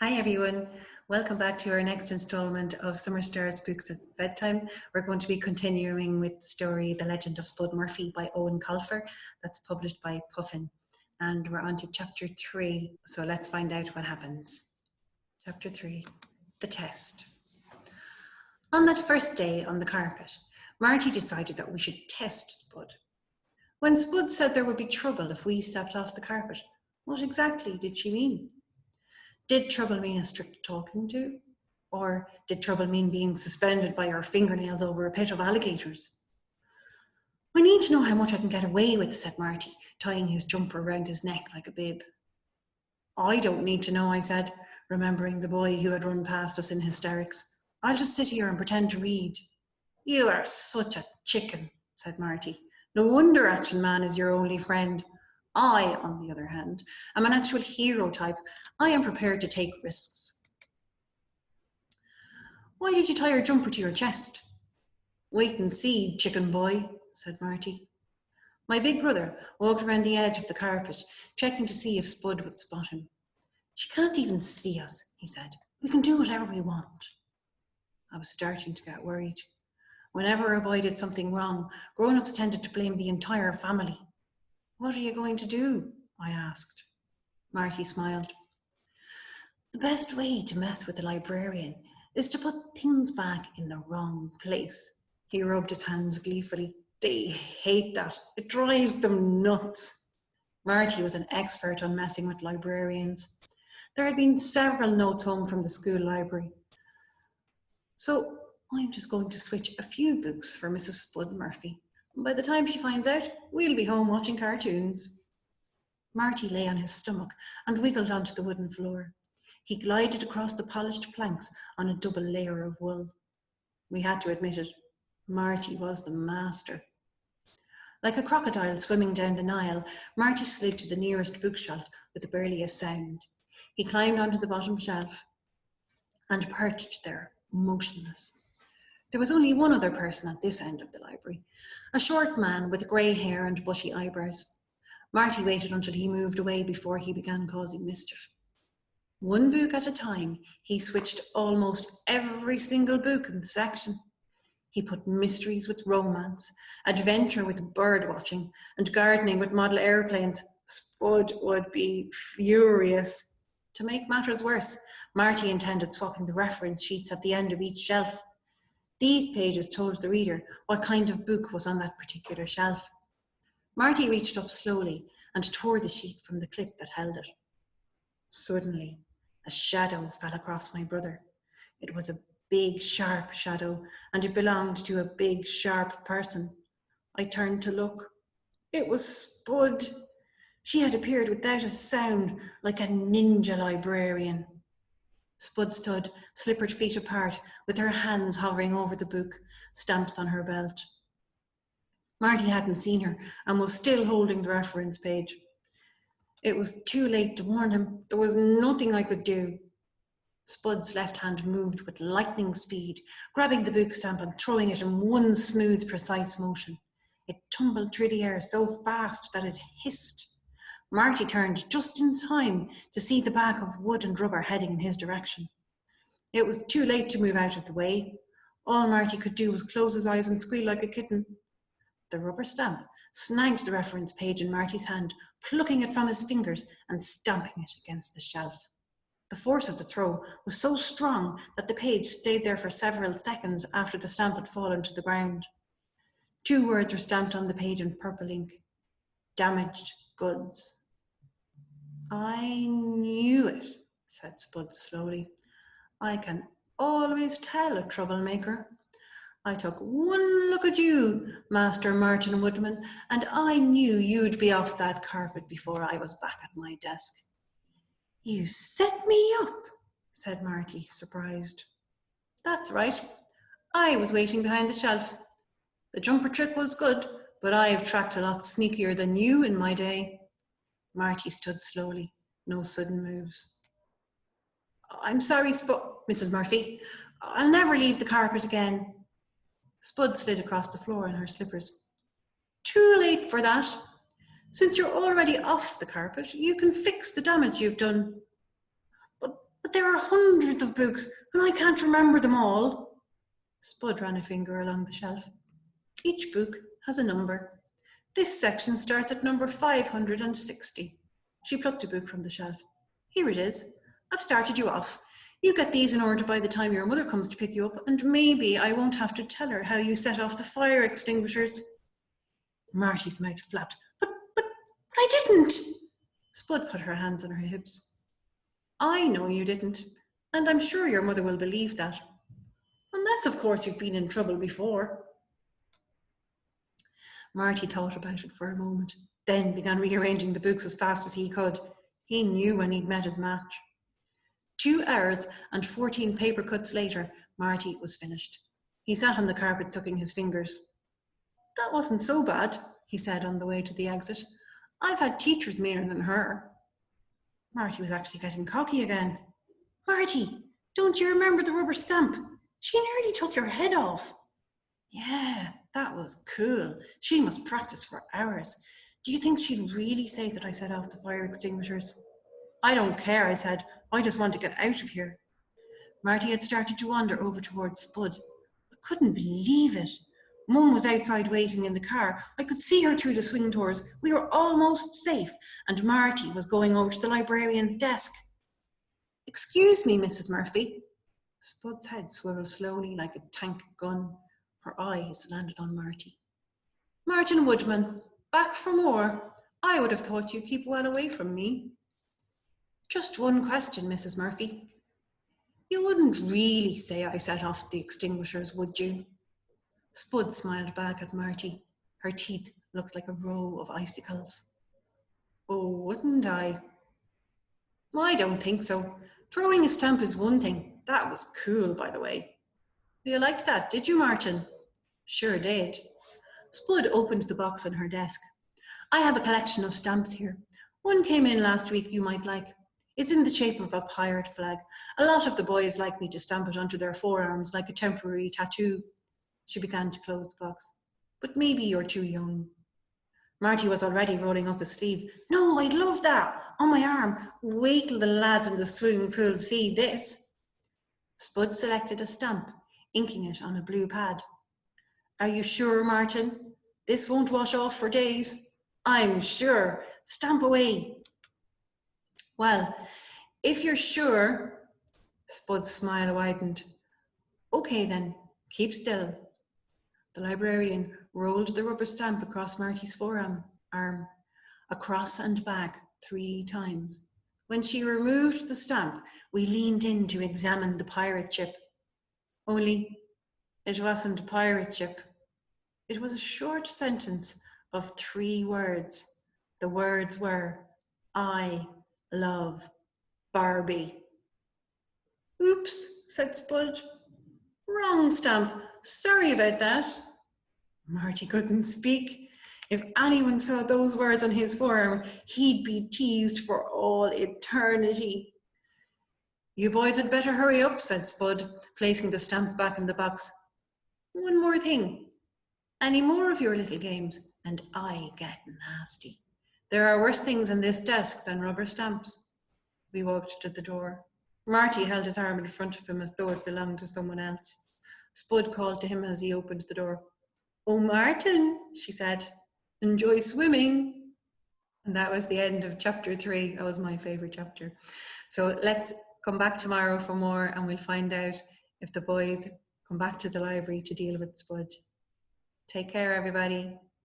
Hi everyone, welcome back to our next installment of Summer Stars Books at Bedtime. We're going to be continuing with the story The Legend of Spud Murphy by Eoin Colfer, that's published by Puffin. And we're on to chapter 3, so let's find out what happens. Chapter 3, The Test. On that first day on the carpet, Marty decided that we should test Spud. When Spud said there would be trouble if we stepped off the carpet, what exactly did she mean? Did trouble mean a strict talking to? Or did trouble mean being suspended by our fingernails over a pit of alligators? I need to know how much I can get away with, said Marty, tying his jumper around his neck like a bib. I don't need to know, I said, remembering the boy who had run past us in hysterics. I'll just sit here and pretend to read. You are such a chicken, said Marty. No wonder Action Man is your only friend. I, on the other hand, am an actual hero type. I am prepared to take risks. Why did you tie your jumper to your chest? Wait and see, chicken boy, said Marty. My big brother walked around the edge of the carpet, checking to see if Spud would spot him. She can't even see us, he said. We can do whatever we want. I was starting to get worried. Whenever a boy did something wrong, grown-ups tended to blame the entire family. What are you going to do? I asked. Marty smiled. The best way to mess with the librarian is to put things back in the wrong place. He rubbed his hands gleefully. They hate that. It drives them nuts. Marty was an expert on messing with librarians. There had been several notes home from the school library. So I'm just going to switch a few books for Mrs. Spud Murphy. By the time she finds out, we'll be home watching cartoons. Marty lay on his stomach and wiggled onto the wooden floor. He glided across the polished planks on a double layer of wool. We had to admit it. Marty was the master. Like a crocodile swimming down the Nile, Marty slid to the nearest bookshelf with barely a sound. He climbed onto the bottom shelf and perched there, motionless. There was only one other person at this end of the library, a short man with grey hair and bushy eyebrows. Marty waited until he moved away before he began causing mischief. One book at a time, he switched almost every single book in the section. He put mysteries with romance, adventure with bird watching, and gardening with model airplanes. Spud would be furious. To make matters worse, Marty intended swapping the reference sheets at the end of each shelf. These pages told the reader what kind of book was on that particular shelf. Marty reached up slowly and tore the sheet from the clip that held it. Suddenly, a shadow fell across my brother. It was a big, sharp shadow, and it belonged to a big, sharp person. I turned to look. It was Spud. She had appeared without a sound, like a ninja librarian. Spud stood, slippered feet apart, with her hands hovering over the book, stamps on her belt. Marty hadn't seen her and was still holding the reference page. It was too late to warn him. There was nothing I could do. Spud's left hand moved with lightning speed, grabbing the book stamp and throwing it in one smooth, precise motion. It tumbled through the air so fast that it hissed. Marty turned just in time to see the bag of wood and rubber heading in his direction. It was too late to move out of the way. All Marty could do was close his eyes and squeal like a kitten. The rubber stamp snagged the reference page in Marty's hand, plucking it from his fingers and stamping it against the shelf. The force of the throw was so strong that the page stayed there for several seconds after the stamp had fallen to the ground. 2 words were stamped on the page in purple ink. Damaged goods. I knew it, said Spud slowly. I can always tell a troublemaker. I took one look at you, Master Martin Woodman, and I knew you'd be off that carpet before I was back at my desk. You set me up, said Marty, surprised. That's right. I was waiting behind the shelf. The jumper trick was good, but I've tracked a lot sneakier than you in my day. Marty stood slowly, no sudden moves. I'm sorry, Mrs. Murphy. I'll never leave the carpet again. Spud slid across the floor in her slippers. Too late for that. Since you're already off the carpet, you can fix the damage you've done. But there There are hundreds of books, and I can't remember them all. Spud ran a finger along the shelf. Each book has a number. This section starts at number 560. She plucked a book from the shelf. Here it is. I've started you off. You get these in order by the time your mother comes to pick you up, and maybe I won't have to tell her how you set off the fire extinguishers. Marty's mouth flapped. But I didn't. Spud put her hands on her hips. I know you didn't, and I'm sure your mother will believe that. Unless, of course, you've been in trouble before. Marty thought about it for a moment, then began rearranging the books as fast as he could. He knew when he'd met his match. 2 hours and 14 paper cuts later, Marty was finished. He sat on the carpet sucking his fingers. That wasn't so bad, he said on the way to the exit. I've had teachers meaner than her. Marty was actually getting cocky again. Marty, don't you remember the rubber stamp? She nearly took your head off. Yeah, that was cool. She must practice for hours. Do you think she'd really say that I set off the fire extinguishers? I don't care, I said. I just want to get out of here. Marty had started to wander over towards Spud. I couldn't believe it. Mum was outside waiting in the car. I could see her through the swing doors. We were almost safe, and Marty was going over to the librarian's desk. Excuse me, Mrs. Murphy. Spud's head swiveled slowly like a tank gun. Her eyes landed on Marty. Martin Woodman, back for more. I would have thought you'd keep well away from me. Just one question, Mrs. Murphy. You wouldn't really say I set off the extinguishers, would you? Spud smiled back at Marty. Her teeth looked like a row of icicles. Oh, wouldn't I? I don't think so. Throwing a stamp is one thing. That was cool, by the way. You liked that, did you, Martin? Sure did. Spud opened the box on her desk. I have a collection of stamps here. One came in last week you might like. It's in the shape of a pirate flag. A lot of the boys like me to stamp it onto their forearms like a temporary tattoo. She began to close the box. But maybe you're too young. Marty was already rolling up his sleeve. No, I'd love that. On my arm. Wait till the lads in the swimming pool see this. Spud selected a stamp, inking it on a blue pad. Are you sure, Martin? This won't wash off for days. I'm sure. Stamp away. Well, if you're sure, Spud's smile widened. Okay then, keep still. The librarian rolled the rubber stamp across Marty's forearm, across and back 3 times. When she removed the stamp, we leaned in to examine the pirate ship. Only it wasn't a pirate ship. It was a short sentence of 3 words. The words were, I love Barbie. Oops, said Spud. Wrong stamp. Sorry about that. Marty couldn't speak. If anyone saw those words on his forearm, he'd be teased for all eternity. You boys had better hurry up, said Spud, placing the stamp back in the box. One more thing. Any more of your little games, and I get nasty. There are worse things on this desk than rubber stamps. We walked to the door. Marty held his arm in front of him as though it belonged to someone else. Spud called to him as he opened the door. Oh, Martin, she said, enjoy swimming. And that was the end of chapter 3. That was my favourite chapter. So let's come back tomorrow for more, and we'll find out if the boys come back to the library to deal with Spud. Take care, everybody.